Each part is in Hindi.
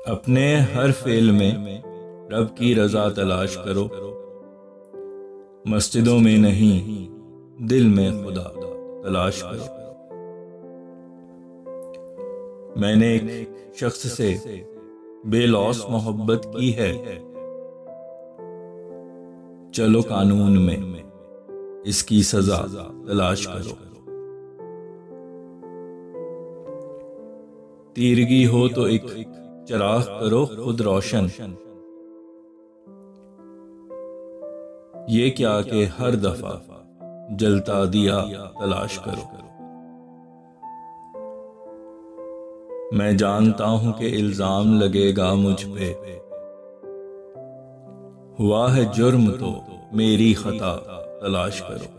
अपने हर फेल में रब की रज़ा तलाश करो। मस्जिदों में नहीं, दिल में खुदा तलाश करो। मैंने एक शख्स से बेलौस मोहब्बत की है, चलो कानून में इसकी सजा तलाश करो। तीरगी हो तो एक चिराग करो खुद रोशन, ये क्या कि हर दफा जलता दिया तलाश करो। मैं जानता हूं कि इल्जाम लगेगा मुझ पे, हुआ है जुर्म तो मेरी खता तलाश करो।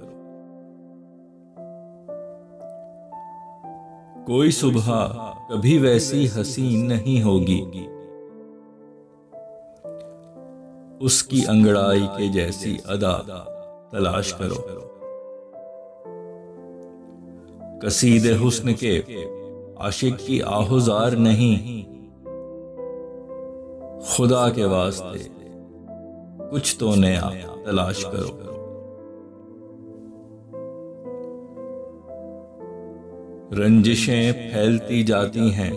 कोई सुबह कभी वैसी हसीन नहीं होगी, उसकी अंगड़ाई के जैसी अदा तलाश करो। कसीदे हुस्न के आशिक की आहुजार नहीं, खुदा के वास्ते कुछ तो नया तलाश करो। रंजिशें फैलती जाती हैं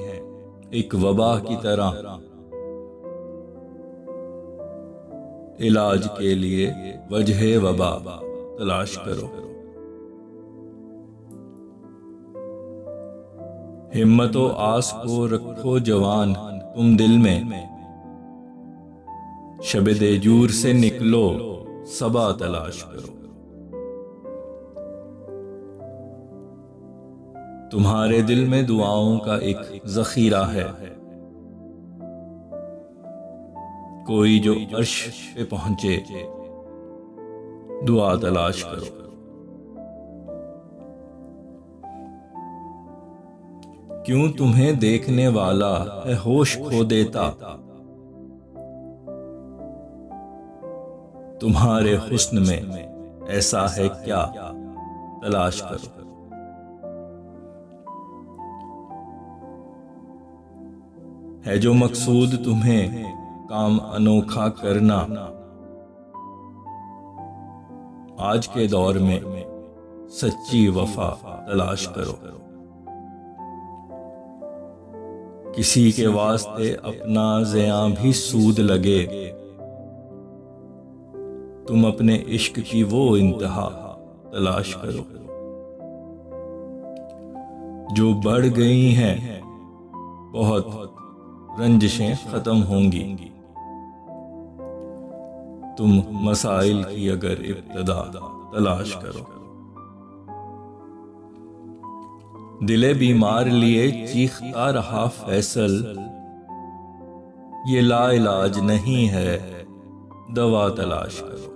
एक वबा की तरह, इलाज के लिए वजह वबा तलाश करो। हिम्मतो आस को रखो जवान तुम दिल में, शबे देजूर से निकलो सबा तलाश करो। तुम्हारे दिल में दुआओं का एक जखीरा है, कोई जो अर्श पे पहुंचे दुआ तलाश करो। क्यों तुम्हें देखने वाला है होश खो देता, तुम्हारे हुस्न में ऐसा है क्या तलाश करो। है जो मकसूद तुम्हें काम अनोखा करना, आज के दौर में सच्ची वफा तलाश करो। किसी के वास्ते अपना ज़िया भी सूद लगे, तुम अपने इश्क की वो इंतहा तलाश करो। जो बढ़ गई हैं बहुत रंजिशें खत्म होंगी, तुम मसाइल की अगर इब्तिदा तलाश करो। दिले बीमार लिए चीखता रहा फैसल, ये लाइलाज नहीं है दवा तलाश करो।